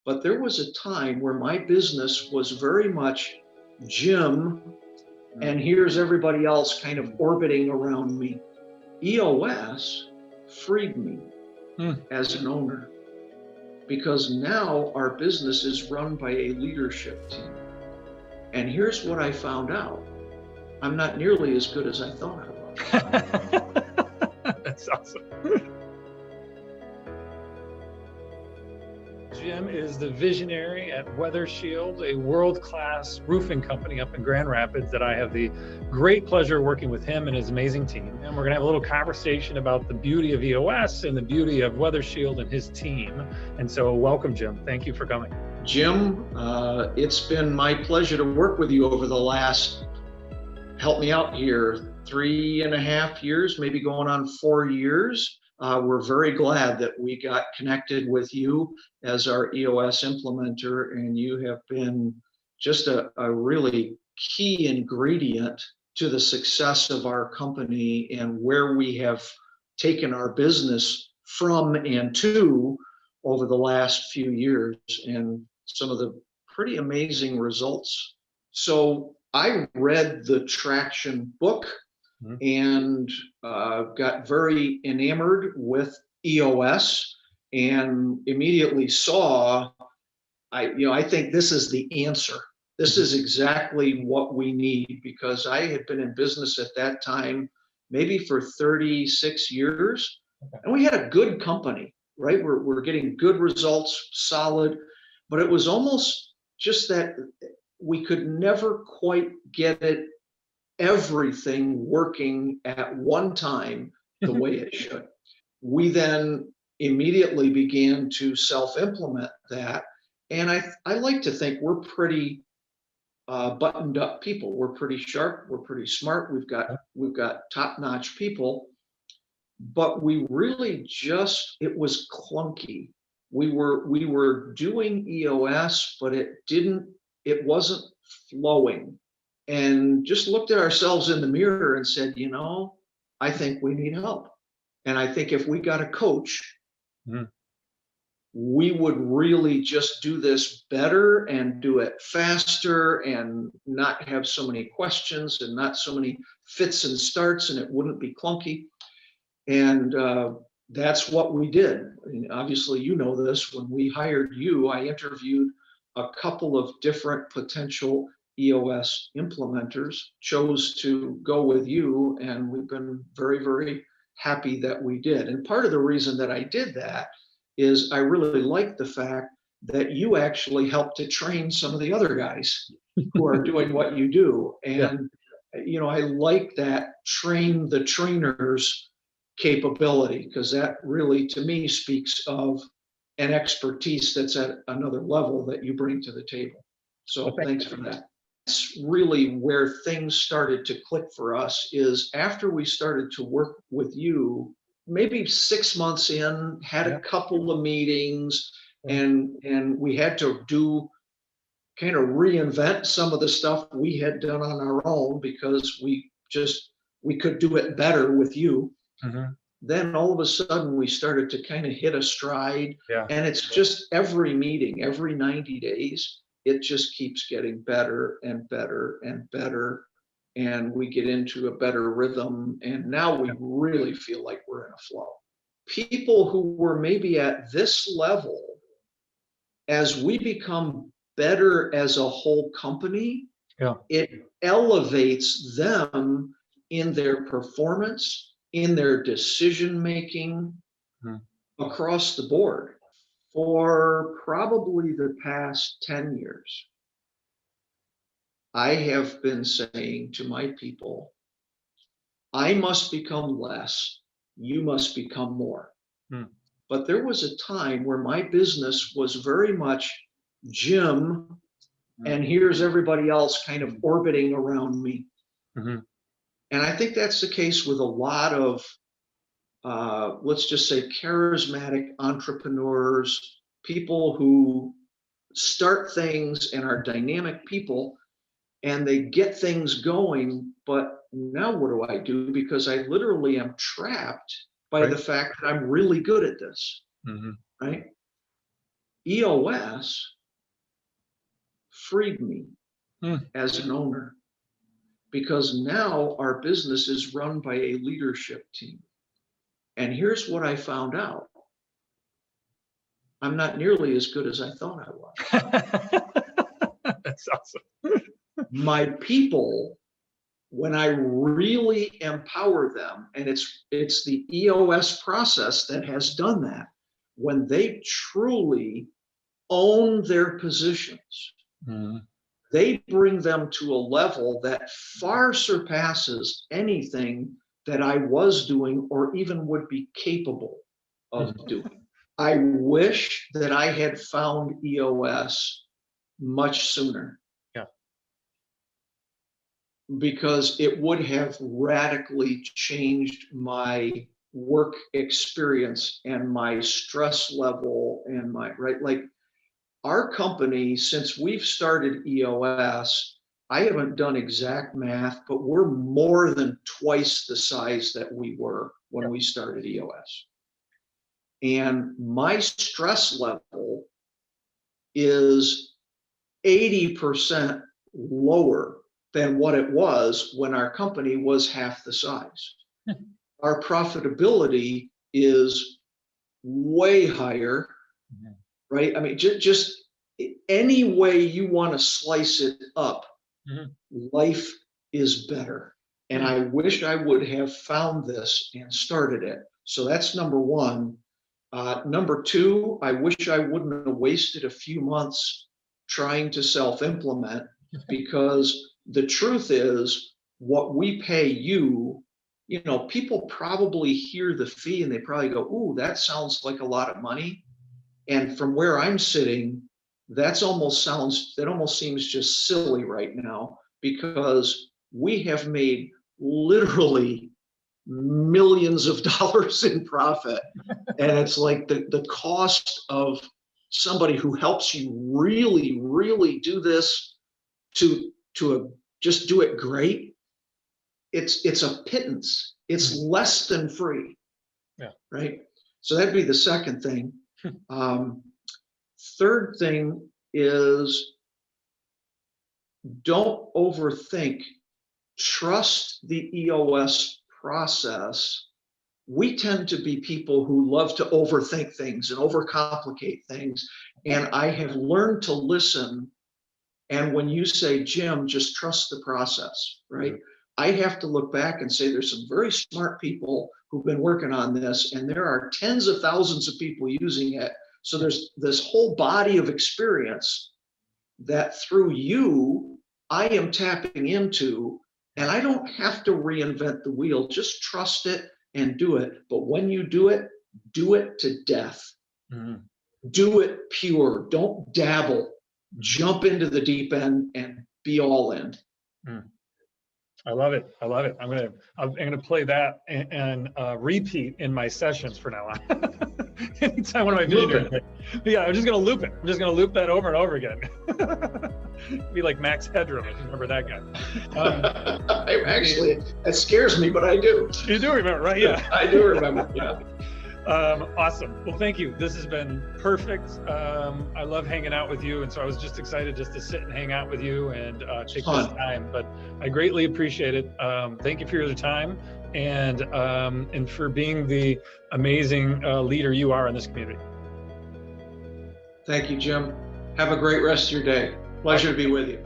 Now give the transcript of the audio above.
But there was a time where my business was very much Jim, and here's everybody else kind of orbiting around me. EOS freed me as an owner, because now our business is run by a leadership team. And here's what I found out. I'm not nearly as good as I thought I was. That's awesome. Jim is the visionary at Weather Shield, a world-class roofing company up in Grand Rapids that I have the great pleasure of working with him and his amazing team. And we're gonna have a little conversation about the beauty of EOS and the beauty of Weather Shield and his team. And so welcome, Jim. Thank you for coming. Jim, it's been my pleasure to work with you over the last, help me out here, 3.5 years, maybe going on 4 years. We're very glad that we got connected with you as our EOS implementer, and you have been just a really key ingredient to the success of our company and where we have taken our business from and to over the last few years, and some of the pretty amazing results. So I read the Traction book and got very enamored with EOS, and immediately saw, I think this is the answer. This is exactly what we need, because I had been in business at that time, maybe for 36 years, and we had a good company, right? We're getting good results, solid, but it was almost just that we could never quite get it everything working at one time the way it should. We then immediately began to self-implement that. And I like to think we're pretty buttoned up people. We're pretty sharp, we're pretty smart, we've got top-notch people, but we really just, it was clunky. We were doing EOS, but it wasn't flowing. And just looked at ourselves in the mirror and said, I think we need help. And I think if we got a coach, we would really just do this better and do it faster and not have so many questions and not so many fits and starts, and it wouldn't be clunky. And that's what we did. And obviously, you know this, when we hired you, I interviewed a couple of different potential EOS implementers, chose to go with you, and we've been very, very happy that we did. And part of the reason that I did that is I really like the fact that you actually helped to train some of the other guys who are doing what you do. And I like that train the trainers capability, because that really, to me, speaks of an expertise that's at another level that you bring to the table. So thanks for that. That's really where things started to click for us, is after we started to work with you, maybe 6 months in, had a couple of meetings, and we had to kind of reinvent some of the stuff we had done on our own, because we could do it better with you. Then all of a sudden we started to kind of hit a stride, and it's just every meeting, every 90 days, it just keeps getting better and better and better, and we get into a better rhythm, and now we really feel like we're in a flow. People who were maybe at this level, as we become better as a whole company, it elevates them in their performance, in their decision making, across the board. For probably the past 10 years, I have been saying to my people, I must become less, you must become more. But there was a time where my business was very much Jim, and here's everybody else kind of orbiting around me. And I think that's the case with a lot of let's just say charismatic entrepreneurs, people who start things and are dynamic people, and they get things going, but now what do I do? Because I literally am trapped by the fact that I'm really good at this, right? EOS freed me as an owner, because now our business is run by a leadership team. And here's what I found out. I'm not nearly as good as I thought I was. That's awesome. My people, when I really empower them, and it's the EOS process that has done that, when they truly own their positions, they bring them to a level that far surpasses anything that I was doing or even would be capable of doing. I wish that I had found EOS much sooner. Yeah. Because it would have radically changed my work experience and my stress level and my, right? Like our company, since we've started EOS, I haven't done exact math, but we're more than twice the size that we were when we started EOS. And my stress level is 80% lower than what it was when our company was half the size. Our profitability is way higher, right? I mean, just any way you want to slice it up, life is better. And I wish I would have found this and started it. So that's number one. Number two, I wish I wouldn't have wasted a few months trying to self-implement, because the truth is what we pay you, you know, people probably hear the fee and they probably go, ooh, that sounds like a lot of money. And from where I'm sitting, that almost seems just silly right now, because we have made literally millions of dollars in profit. And it's like the cost of somebody who helps you really, really do this to just do it great. It's a pittance. It's less than free. Yeah. Right. So that'd be the second thing. Third thing is, don't overthink. Trust the EOS process. We tend to be people who love to overthink things and overcomplicate things. And I have learned to listen. And when you say, Jim, just trust the process, right? I have to look back and say, there's some very smart people who've been working on this, and there are tens of thousands of people using it. So there's this whole body of experience that through you, I am tapping into, and I don't have to reinvent the wheel. Just trust it and do it. But when you do it to death. Do it pure. Don't dabble. Jump into the deep end and be all in. I love it. I love it. I'm gonna play that and repeat in my sessions from now on. Anytime one of my visionaries, yeah, I'm just gonna loop it. I'm just gonna loop that over and over again. Be like Max Headroom, if you remember that guy. Actually, that scares me, but I do. You do remember, right? Yeah. I do remember. Yeah. Awesome. Well, thank you. This has been perfect. I love hanging out with you, and so I was just excited just to sit and hang out with you and take this time. But I greatly appreciate it. Thank you for your time and for being the amazing leader you are in this community. Thank you, Jim. Have a great rest of your day. Pleasure to be with you.